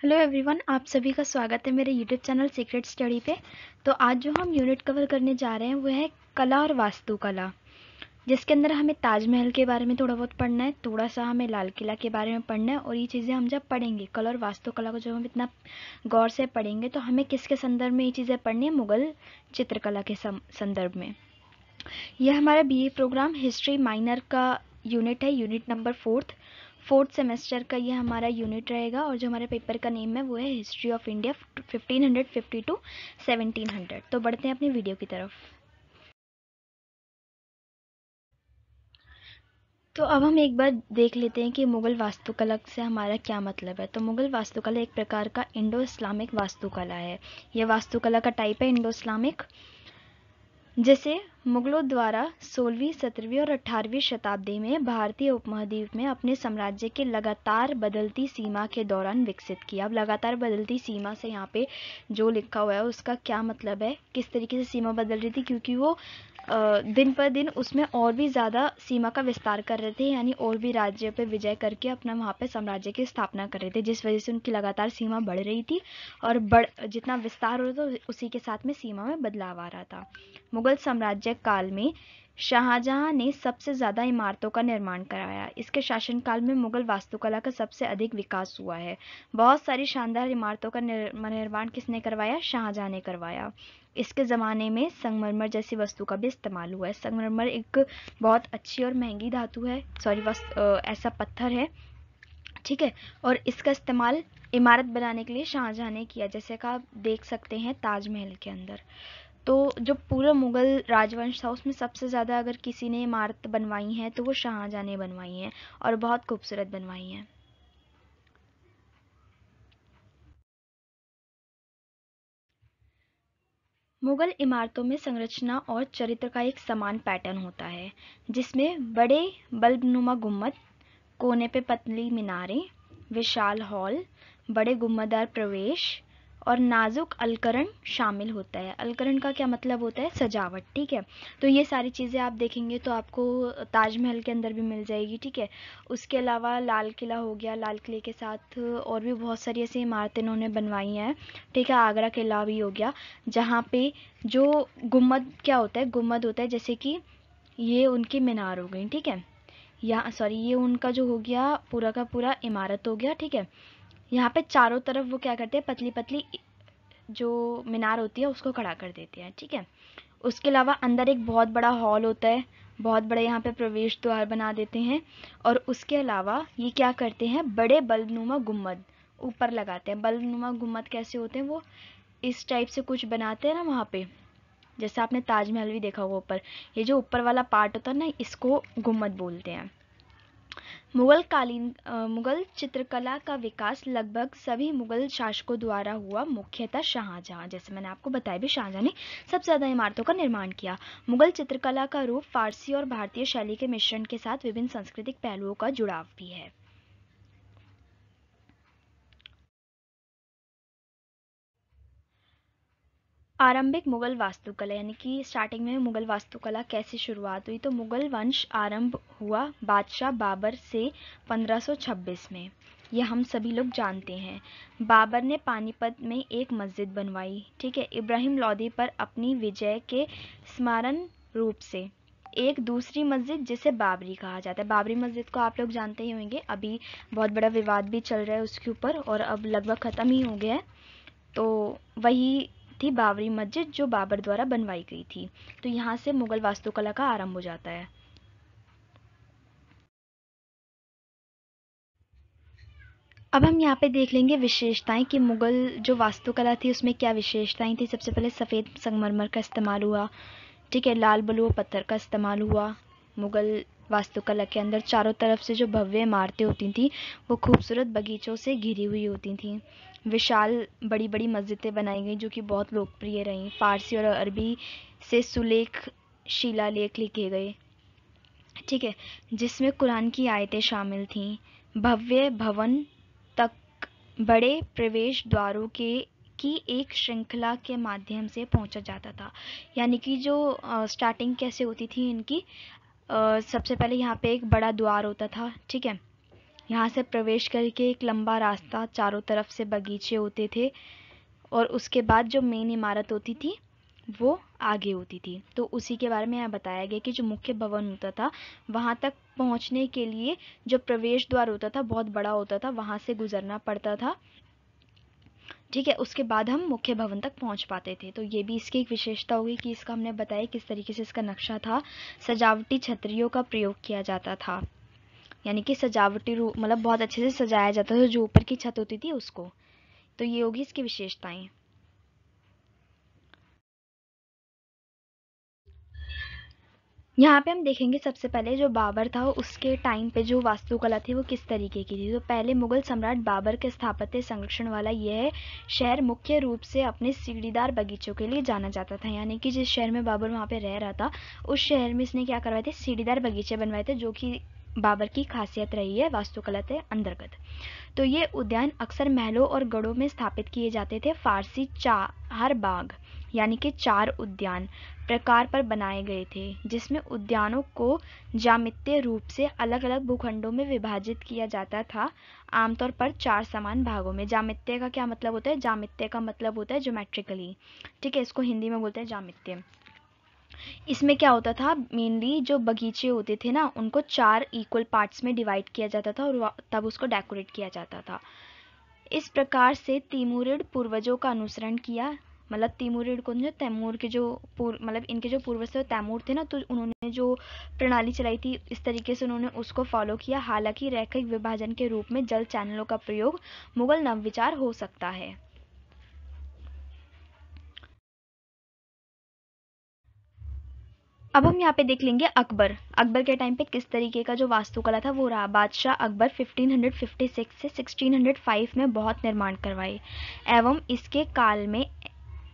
Hello everyone, आप सभी का स्वागत है मेरे यूट्यूब चैनल सीक्रेट स्टडी पे। तो आज जो हम यूनिट कवर करने जा रहे हैं वो है कला और वास्तुकला, जिसके अंदर हमें ताजमहल के बारे में थोड़ा बहुत पढ़ना है, थोड़ा सा हमें लाल किला के बारे में पढ़ना है। और ये चीज़ें हम जब पढ़ेंगे, कला और वास्तुकला को जब हम इतना गौर से पढ़ेंगे तो हमें किसके संदर्भ में ये चीज़ें पढ़नी है? मुगल चित्रकला के संदर्भ में। यह हमारा बीए प्रोग्राम हिस्ट्री माइनर का यूनिट है, यूनिट नंबर फोर्थ सेमेस्टर का ये हमारा यूनिट रहेगा। और जो हमारे पेपर का नेम है वो है हिस्ट्री ऑफ इंडिया 1550 टू 1700। तो बढ़ते हैं अपनी वीडियो की तरफ। तो अब हम एक बार देख लेते हैं कि मुगल वास्तुकला से हमारा क्या मतलब है। तो मुगल वास्तुकला एक प्रकार का इंडो इस्लामिक वास्तुकला है। यह वास्तुकला का टाइप है इंडो इस्लामिक, जिसे मुगलों द्वारा 16वीं, 17वीं और 18वीं शताब्दी में भारतीय उपमहाद्वीप में अपने साम्राज्य के लगातार बदलती सीमा के दौरान विकसित किया। अब लगातार बदलती सीमा से यहाँ पे जो लिखा हुआ है उसका क्या मतलब है, किस तरीके से सीमा बदल रही थी, क्योंकि वो दिन पर दिन उसमें और भी ज़्यादा सीमा का विस्तार कर रहे थे, यानी और भी राज्य पे विजय करके अपना वहाँ पे साम्राज्य की स्थापना कर रहे थे, जिस वजह से उनकी लगातार सीमा बढ़ रही थी। और जितना विस्तार हो रहा था उसी के साथ में सीमा में बदलाव आ रहा था। मुगल साम्राज्य काल में शाहजहां ने सबसे ज़्यादा इमारतों का निर्माण कराया। इसके शासनकाल में मुगल वास्तुकला का सबसे अधिक विकास हुआ है। बहुत सारी शानदार इमारतों का निर्माण किसने करवाया? शाहजहां ने करवाया। इसके ज़माने में संगमरमर जैसी वस्तु का भी इस्तेमाल हुआ है। संगमरमर एक बहुत अच्छी और महंगी धातु है, ऐसा पत्थर है, ठीक है। और इसका इस्तेमाल इमारत बनाने के लिए शाहजहां ने किया, जैसे कि आप देख सकते हैं ताजमहल के अंदर। तो जो पूरा मुगल राजवंश था उसमें सबसे ज़्यादा अगर किसी ने इमारत बनवाई हैं तो वो शाहजहां ने बनवाई हैं, और बहुत खूबसूरत बनवाई हैं। मुगल इमारतों में संरचना और चरित्र का एक समान पैटर्न होता है, जिसमें बड़े बल्बनुमा गुम्बद, कोने पे पतली मीनारें, विशाल हॉल, बड़े गुम्बददार प्रवेश और नाजुक अलकरण शामिल होता है। अलकरण का क्या मतलब होता है? सजावट, ठीक है। तो ये सारी चीज़ें आप देखेंगे तो आपको ताजमहल के अंदर भी मिल जाएगी, ठीक है। उसके अलावा लाल किला हो गया, लाल किले के साथ और भी बहुत सारी ऐसी इमारतें इन्होंने बनवाई हैं, ठीक है। आगरा किला भी हो गया, जहाँ पे जो गुम्बद क्या होता है? गुम्बद होता है जैसे कि ये उनकी मीनार हो गई, ठीक है। यहाँ सॉरी, ये उनका जो हो गया पूरा का पूरा इमारत हो गया, ठीक है। यहाँ पे चारों तरफ वो क्या करते हैं? पतली पतली जो मीनार होती है उसको खड़ा कर देते हैं, ठीक है। उसके अलावा अंदर एक बहुत बड़ा हॉल होता है, बहुत बड़ा, यहाँ पे प्रवेश द्वार बना देते हैं। और उसके अलावा ये क्या करते हैं? बड़े बल्बनुमा गुम्बद ऊपर लगाते हैं। बल्बनुमा गुम्बद कैसे होते हैं? वो इस टाइप से कुछ बनाते हैं ना वहाँ पे, जैसे आपने ताजमहल भी देखा होगा ऊपर, ये जो ऊपर वाला पार्ट होता है ना, इसको गुम्बद बोलते हैं। मुगल चित्रकला का विकास लगभग सभी मुगल शासकों द्वारा हुआ, मुख्यतः शाहजहां, जैसे मैंने आपको बताया भी, शाहजहां ने सबसे ज़्यादा इमारतों का निर्माण किया। मुगल चित्रकला का रूप फारसी और भारतीय शैली के मिश्रण के साथ विभिन्न सांस्कृतिक पहलुओं का जुड़ाव भी है। आरंभिक मुगल वास्तुकला, यानी कि स्टार्टिंग में मुगल वास्तुकला कैसे शुरुआत हुई? तो मुगल वंश आरंभ हुआ बादशाह बाबर से 1526 में, यह हम सभी लोग जानते हैं। बाबर ने पानीपत में एक मस्जिद बनवाई, ठीक है। इब्राहिम लोदी पर अपनी विजय के स्मरण रूप से एक दूसरी मस्जिद, जिसे बाबरी कहा जाता है, बाबरी मस्जिद को आप लोग जानते ही होंगे, अभी बहुत बड़ा विवाद भी चल रहा है उसके ऊपर, और अब लगभग ख़त्म ही हो गया है। तो वही थी बाबरी मस्जिद जो बाबर द्वारा बनवाई गई थी। तो यहाँ से मुगल वास्तुकला का आरंभ हो जाता है। अब हम यहाँ पे देख लेंगे विशेषताएं कि मुगल जो वास्तुकला थी उसमें क्या विशेषताएं थी। सबसे पहले सफ़ेद संगमरमर का इस्तेमाल हुआ, ठीक है। लाल बलुआ पत्थर का इस्तेमाल हुआ। मुगल वास्तुकला के अंदर चारों तरफ से जो भव्य इमारतें होती थी वो खूबसूरत बगीचों से घिरी हुई होती थी। विशाल बड़ी बड़ी मस्जिदें बनाई गई जो कि बहुत लोकप्रिय रहीं। फारसी और अरबी से सुलेख शिलालेख लिखे गए, ठीक है, जिसमें कुरान की आयतें शामिल थीं। भव्य भवन तक बड़े प्रवेश द्वारों के की एक श्रृंखला के माध्यम से पहुंचा जाता था। यानी कि जो स्टार्टिंग कैसे होती थी इनकी, सबसे पहले यहाँ पे एक बड़ा द्वार होता था, ठीक है। यहाँ से प्रवेश करके एक लंबा रास्ता, चारों तरफ से बगीचे होते थे, और उसके बाद जो मेन इमारत होती थी वो आगे होती थी। तो उसी के बारे में यहाँ बताया गया कि जो मुख्य भवन होता था, वहाँ तक पहुँचने के लिए जो प्रवेश द्वार होता था बहुत बड़ा होता था, वहाँ से गुजरना पड़ता था। ठीक है, उसके बाद हम मुख्य भवन तक पहुंच पाते थे। तो ये भी इसकी एक विशेषता होगी कि इसका हमने बताया किस तरीके से इसका नक्शा था। सजावटी छतरियों का प्रयोग किया जाता था, यानी कि सजावटी रूप मतलब बहुत अच्छे से सजाया जाता था जो ऊपर की छत होती थी उसको। तो ये होगी इसकी विशेषताएं। यहाँ पे हम देखेंगे सबसे पहले जो बाबर था उसके टाइम पे जो वास्तुकला थी वो किस तरीके की थी। तो पहले मुगल सम्राट बाबर के स्थापत्य संरक्षण वाला यह शहर मुख्य रूप से अपने सीढ़ीदार बगीचों के लिए जाना जाता था, यानी कि जिस शहर में बाबर वहाँ पे रह रहा था उस शहर में इसने क्या करवाए थे, सीढ़ीदार बगीचे बनवाए थे, जो कि बाबर की खासियत रही है वास्तुकला के अंतर्गत। तो ये उद्यान अक्सर महलों और गढ़ों में स्थापित किए जाते थे। फारसी चार बाग यानी कि 4 उद्यान प्रकार पर बनाए गए थे, जिसमें उद्यानों को ज्यामितीय रूप से अलग अलग भूखंडों में विभाजित किया जाता था, आमतौर पर 4 समान भागों में। ज्यामितीय का क्या मतलब होता है, ज्यामितीय का मतलब होता है ज्योमेट्रिकली। ठीक है, इसको हिंदी में बोलते हैं ज्यामितीय। इसमें क्या होता था, मेनली जो बगीचे होते थे ना उनको 4 इक्वल पार्ट्स में डिवाइड किया जाता था और तब उसको डेकोरेट किया जाता था। इस प्रकार से तिमुरिड पूर्वजों का अनुसरण किया, मतलब तिमुरिड को जो तैमूर के जो मतलब इनके जो पूर्वज थे तैमूर थे ना, तो उन्होंने जो प्रणाली चलाई थी इस तरीके से उन्होंने उसको फॉलो किया। हालांकि रैखिक विभाजन के रूप में जल चैनलों का प्रयोग मुगल नवविचार हो सकता है। अब हम यहाँ पे देख लेंगे अकबर। अकबर के टाइम पे किस तरीके का जो वास्तुकला था वो रहा। बादशाह अकबर 1556 से 1605 में बहुत निर्माण करवाए एवं इसके काल में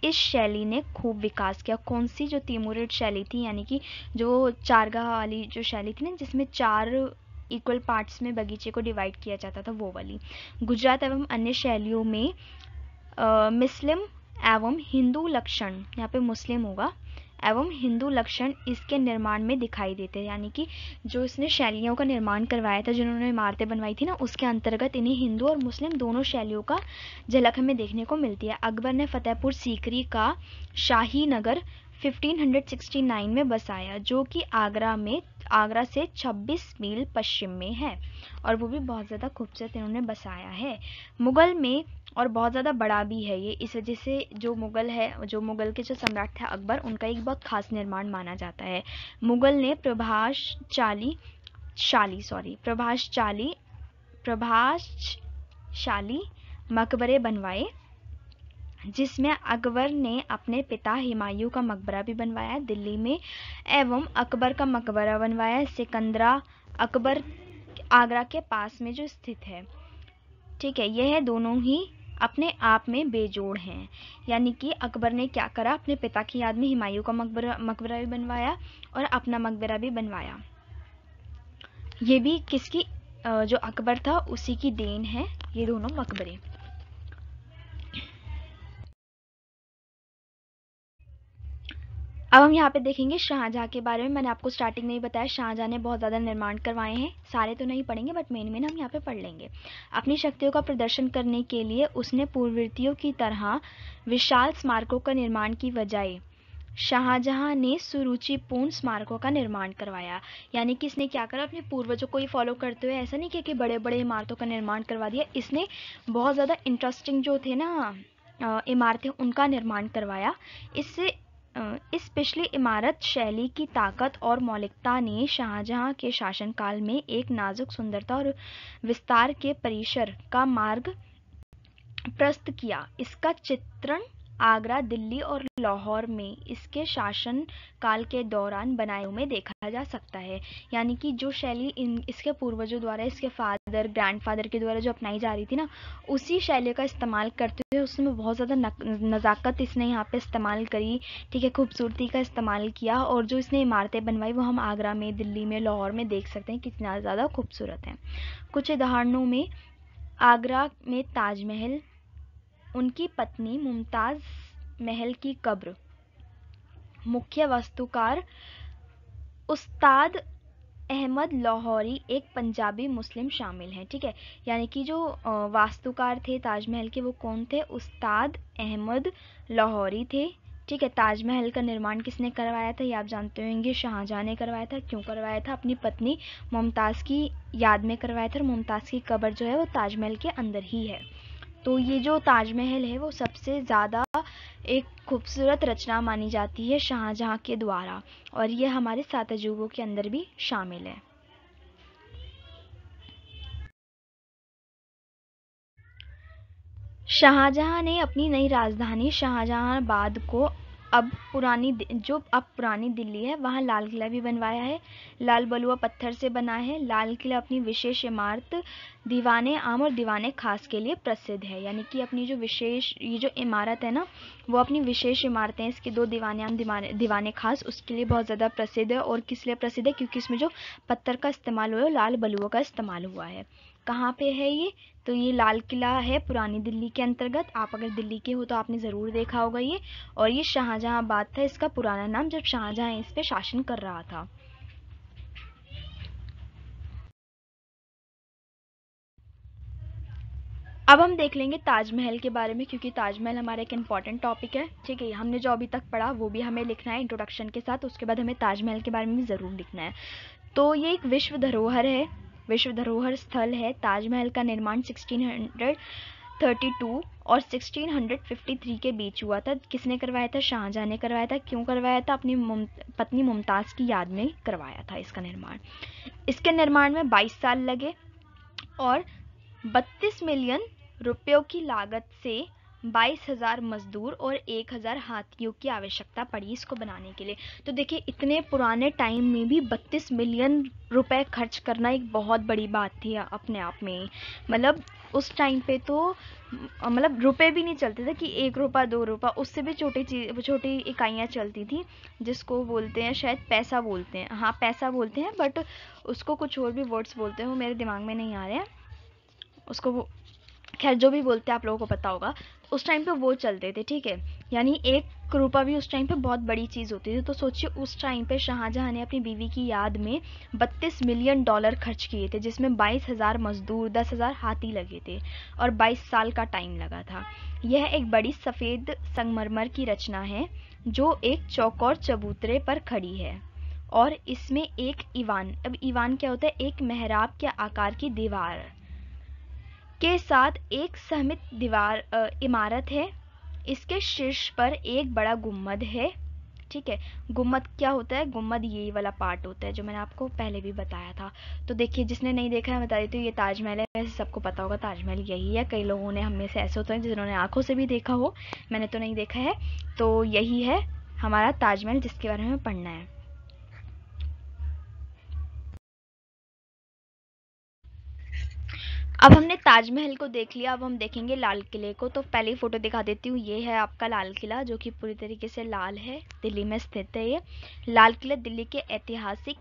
इस शैली ने खूब विकास किया। कौन सी, जो तिमुरिड शैली थी, यानी कि जो चारगाह वाली जो शैली थी ना जिसमें 4 इक्वल पार्ट्स में बगीचे को डिवाइड किया जाता था, वो वाली। गुजरात एवं अन्य शैलियों में मुस्लिम एवं हिंदू लक्षण, यहाँ पे मुस्लिम होगा, एवं हिंदू लक्षण इसके निर्माण में दिखाई देते हैं, यानी कि जो इसने शैलियों का निर्माण करवाया था, जिन्होंने इमारतें बनवाई थी ना, उसके अंतर्गत इन्हें हिंदू और मुस्लिम दोनों शैलियों का झलक हमें देखने को मिलती है। अकबर ने फतेहपुर सीकरी का शाही नगर 1569 में बसाया, जो कि आगरा से 26 मील पश्चिम में है, और वो भी बहुत ज़्यादा खूबसूरत इन्होंने बसाया है। मुगल में और बहुत ज़्यादा बड़ा भी है ये, इस वजह से जो मुगल के जो सम्राट थे अकबर, उनका एक बहुत खास निर्माण माना जाता है। मुगल ने प्रभावशाली मकबरे बनवाए, जिसमें अकबर ने अपने पिता हुमायूं का मकबरा भी बनवाया दिल्ली में, एवं अकबर का मकबरा बनवाया सिकंदरा अकबर आगरा के पास में जो स्थित है। ठीक है, यह दोनों ही अपने आप में बेजोड़ हैं, यानी कि अकबर ने क्या करा, अपने पिता की याद में हुमायूं का मकबरा भी बनवाया और अपना मकबरा भी बनवाया। ये भी किसकी, जो अकबर था उसी की देन है ये दोनों मकबरे। अब हम यहाँ पे देखेंगे शाहजहां के बारे में। मैंने आपको स्टार्टिंग में ही बताया शाहजहां ने बहुत ज़्यादा निर्माण करवाए हैं, सारे तो नहीं पढ़ेंगे बट मेन मेन हम यहाँ पे पढ़ लेंगे। अपनी शक्तियों का प्रदर्शन करने के लिए उसने पूर्ववर्तियों की तरह विशाल स्मारकों का निर्माण की बजाय शाहजहां ने सुरुचिपूर्ण स्मारकों का निर्माण करवाया, यानी कि इसने क्या करा, अपने पूर्वजों को ही फॉलो करते हुए ऐसा नहीं किया कि बड़े बड़े इमारतों का निर्माण करवा दिया, इसने बहुत ज़्यादा इंटरेस्टिंग जो थे ना इमारतें उनका निर्माण करवाया। इससे इस पिछली इमारत शैली की ताकत और मौलिकता ने शाहजहां के शासनकाल में एक नाजुक सुंदरता और विस्तार के परिसर का मार्ग प्रशस्त किया। इसका चित्रण आगरा, दिल्ली और लाहौर में इसके शासन काल के दौरान बनाए हुए देखा जा सकता है, यानी कि जो शैली इसके पूर्वजों द्वारा, इसके फादर ग्रैंडफादर के द्वारा जो अपनाई जा रही थी ना, उसी शैली का इस्तेमाल करते हुए उसमें बहुत ज़्यादा नज़ाकत इसने यहाँ पे इस्तेमाल करी। ठीक है, खूबसूरती का इस्तेमाल किया, और जो इसने इमारतें बनवाई वो हम आगरा में, दिल्ली में, लाहौर में देख सकते हैं कितना ज़्यादा खूबसूरत है। कुछ उदाहरणों में आगरा में ताजमहल, उनकी पत्नी मुमताज महल की कब्र, मुख्य वास्तुकार उस्ताद अहमद लाहौरी एक पंजाबी मुस्लिम शामिल हैं। ठीक है, यानी कि जो वास्तुकार थे ताजमहल के वो कौन थे? उस्ताद अहमद लाहौरी थे। ठीक है, ताजमहल का निर्माण किसने करवाया था? ये आप जानते होंगे, शाहजहां ने करवाया था। क्यों करवाया था? अपनी पत्नी मुमताज़ की याद में करवाया था, और मुमताज़ की कब्र जो है वो ताजमहल के अंदर ही है। तो ये जो ताजमहल है वो सबसे ज़्यादा एक खूबसूरत रचना मानी जाती है शाहजहां के द्वारा, और ये हमारे 7 अजूबों के अंदर भी शामिल है। शाहजहां ने अपनी नई राजधानी शाहजहांबाद को अब पुरानी दिल्ली है वहाँ लाल किला भी बनवाया है। लाल बलुआ पत्थर से बना है। लाल किला अपनी विशेष इमारत दीवाने आम और दीवाने खास के लिए प्रसिद्ध है, यानी कि अपनी जो विशेष ये जो इमारत है ना वो अपनी विशेष इमारतें, इसके 2 दीवाने आम दीवाने खास, उसके लिए बहुत ज़्यादा प्रसिद्ध है। और किस लिए प्रसिद्ध है? क्योंकि इसमें जो पत्थर का इस्तेमाल हुआ है लाल बलुआ का इस्तेमाल हुआ है। कहाँ पे है ये? तो ये लाल किला है पुरानी दिल्ली के अंतर्गत। आप अगर दिल्ली के हो तो आपने ज़रूर देखा होगा ये। और ये शाहजहांबाद था इसका पुराना नाम, जब शाहजहां इस पे शासन कर रहा था। अब हम देख लेंगे ताजमहल के बारे में, क्योंकि ताजमहल हमारा एक इम्पॉर्टेंट टॉपिक है। ठीक है, हमने जो अभी तक पढ़ा वो भी हमें लिखना है इंट्रोडक्शन के साथ, उसके बाद हमें ताजमहल के बारे में भी ज़रूर लिखना है। तो ये एक विश्व धरोहर है, विश्व धरोहर स्थल है। ताजमहल का निर्माण 1632 और 1653 के बीच हुआ था। किसने करवाया था? शाहजहां ने करवाया था। क्यों करवाया था? अपनी पत्नी मुमताज़ की याद में करवाया था इसका निर्माण। इसके निर्माण में 22 साल लगे और 32 मिलियन रुपयों की लागत से 22,000 मजदूर और 1,000 हाथियों की आवश्यकता पड़ी इसको बनाने के लिए। तो देखिए, इतने पुराने टाइम में भी 32 मिलियन रुपए खर्च करना एक बहुत बड़ी बात थी अपने आप में। मतलब उस टाइम पे तो मतलब रुपए भी नहीं चलते थे कि 1 रुपया 2 रुपया, उससे भी छोटी इकाइयाँ चलती थी, जिसको बोलते हैं शायद पैसा बोलते हैं। हाँ, पैसा बोलते हैं, बट उसको कुछ और भी वर्ड्स बोलते हैं, वो मेरे दिमाग में नहीं आ रहे हैं उसको। वो खैर जो भी बोलते हैं आप लोगों को पता होगा। उस टाइम पे वो चलते थे। ठीक है, यानी 1 रुपया भी उस टाइम पे बहुत बड़ी चीज़ होती थी। तो सोचिए उस टाइम पे शाहजहां ने अपनी बीवी की याद में 32 मिलियन डॉलर खर्च किए थे, जिसमें 22,000 मजदूर, 10,000 हाथी लगे थे और 22 साल का टाइम लगा था। यह एक बड़ी सफ़ेद संगमरमर की रचना है जो एक चौकोर चबूतरे पर खड़ी है, और इसमें एक ईवान, अब ईवान क्या होता है? एक मेहराब के आकार की दीवार के साथ एक सहमित इमारत है। इसके शीर्ष पर एक बड़ा गुम्बद है। ठीक है, गुम्बद क्या होता है? गुम्बद यही वाला पार्ट होता है जो मैंने आपको पहले भी बताया था। तो देखिए, जिसने नहीं देखा है बता देती हूँ, ये ताजमहल है। वैसे सबको पता होगा ताजमहल यही है। कई लोगों ने, हम में से ऐसे होते हैं जिन्होंने आंखों से भी देखा हो, मैंने तो नहीं देखा है। तो यही है हमारा ताजमहल जिसके बारे में पढ़ना है। अब हमने ताजमहल को देख लिया, अब हम देखेंगे लाल किले को। तो पहले ही फोटो दिखा देती हूँ, ये है आपका लाल किला जो कि पूरी तरीके से लाल है, दिल्ली में स्थित है। ये लाल किला दिल्ली के ऐतिहासिक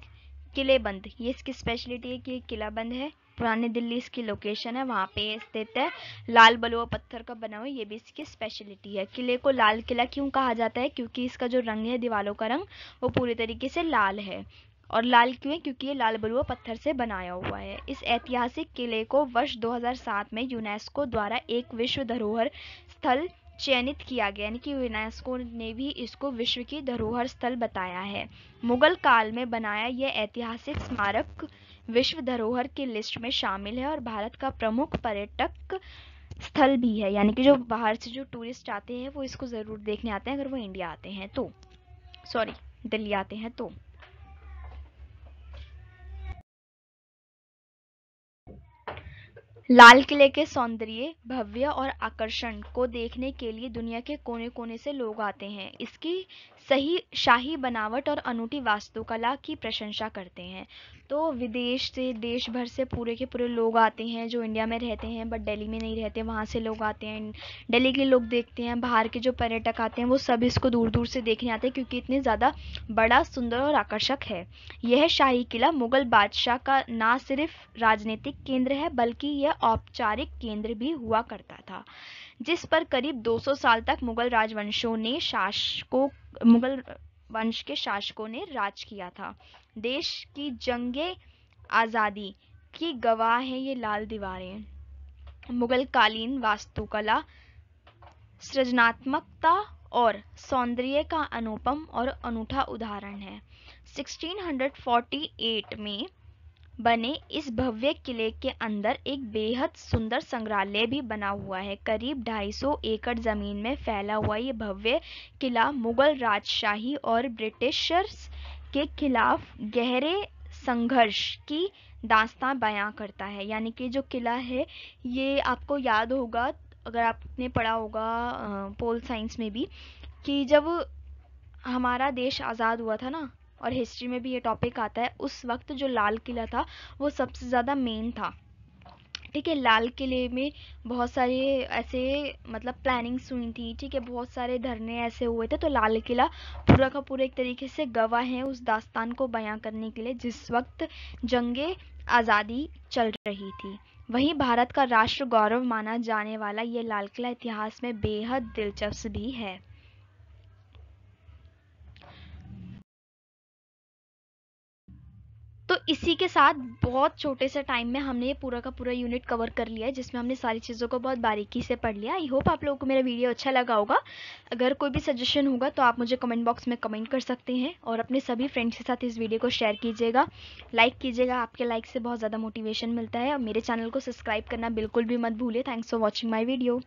किले बंद, ये इसकी स्पेशलिटी है कि किला बंद है। पुरानी दिल्ली इसकी लोकेशन है, वहाँ पे स्थित है। लाल बलुआ पत्थर का बना हुआ, ये भी इसकी स्पेशलिटी है। किले को लाल किला क्यों कहा जाता है? क्योंकि इसका जो रंग है, दीवारों का रंग, वो पूरी तरीके से लाल है। और लाल क्यों है? क्योंकि ये लाल बलुआ पत्थर से बनाया हुआ है। इस ऐतिहासिक किले को वर्ष 2007 में यूनेस्को द्वारा एक विश्व धरोहर स्थल चयनित किया गया, यानी कि यूनेस्को ने भी इसको विश्व की धरोहर स्थल बताया है। मुगल काल में बनाया यह ऐतिहासिक स्मारक विश्व धरोहर की लिस्ट में शामिल है और भारत का प्रमुख पर्यटक स्थल भी है, यानी कि जो बाहर से जो टूरिस्ट आते हैं वो इसको ज़रूर देखने आते हैं अगर वो इंडिया आते हैं तो, सॉरी दिल्ली आते हैं तो। लाल किले के सौंदर्य, भव्य और आकर्षण को देखने के लिए दुनिया के कोने कोने से लोग आते हैं। इसकी सही शाही बनावट और अनूठी वास्तुकला की प्रशंसा करते हैं। तो विदेश से, देश भर से पूरे के पूरे लोग आते हैं जो इंडिया में रहते हैं बट दिल्ली में नहीं रहते, वहाँ से लोग आते हैं, दिल्ली के लोग देखते हैं। बाहर के जो पर्यटक आते हैं वो सब इसको दूर दूर से देखने आते हैं क्योंकि इतने ज़्यादा बड़ा, सुंदर और आकर्षक है। यह शाही किला मुगल बादशाह का न सिर्फ राजनीतिक केंद्र है बल्कि यह औपचारिक केंद्र भी हुआ करता था, जिस पर करीब 200 साल तक मुगल राजवंशों ने शासकों मुगल वंश के शासकों ने राज किया था। देश की जंगे आज़ादी की गवाह है ये लाल दीवारें। मुगल कालीन वास्तुकला सृजनात्मकता और सौंदर्य का अनुपम और अनूठा उदाहरण है। 1648 में बने इस भव्य किले के अंदर एक बेहद सुंदर संग्रहालय भी बना हुआ है। करीब 250 एकड़ जमीन में फैला हुआ ये भव्य किला मुगल राजशाही और ब्रिटिशर्स के खिलाफ गहरे संघर्ष की दास्तां बयां करता है। यानी कि जो किला है ये आपको याद होगा, अगर आपने पढ़ा होगा पोल साइंस में भी, कि जब हमारा देश आज़ाद हुआ था ना, और हिस्ट्री में भी ये टॉपिक आता है, उस वक्त जो लाल किला था वो सबसे ज़्यादा मेन था। ठीक है, लाल किले में बहुत सारे ऐसे मतलब प्लानिंग्स हुई थी। ठीक है, बहुत सारे धरने ऐसे हुए थे, तो लाल किला पूरा का पूरा एक तरीके से गवाह है उस दास्तान को बयां करने के लिए जिस वक्त जंगे आज़ादी चल रही थी। वहीं भारत का राष्ट्र गौरव माना जाने वाला ये लाल किला इतिहास में बेहद दिलचस्प भी है। तो इसी के साथ बहुत छोटे से टाइम में हमने ये पूरा का पूरा यूनिट कवर कर लिया है, जिसमें हमने सारी चीज़ों को बहुत बारीकी से पढ़ लिया। आई होप आप लोगों को मेरा वीडियो अच्छा लगा होगा। अगर कोई भी सजेशन होगा तो आप मुझे कमेंट बॉक्स में कमेंट कर सकते हैं, और अपने सभी फ्रेंड्स के साथ इस वीडियो को शेयर कीजिएगा, लाइक कीजिएगा। आपके लाइक से बहुत ज़्यादा मोटिवेशन मिलता है। और मेरे चैनल को सब्सक्राइब करना बिल्कुल भी मत भूलिए। Thanks for watching my video.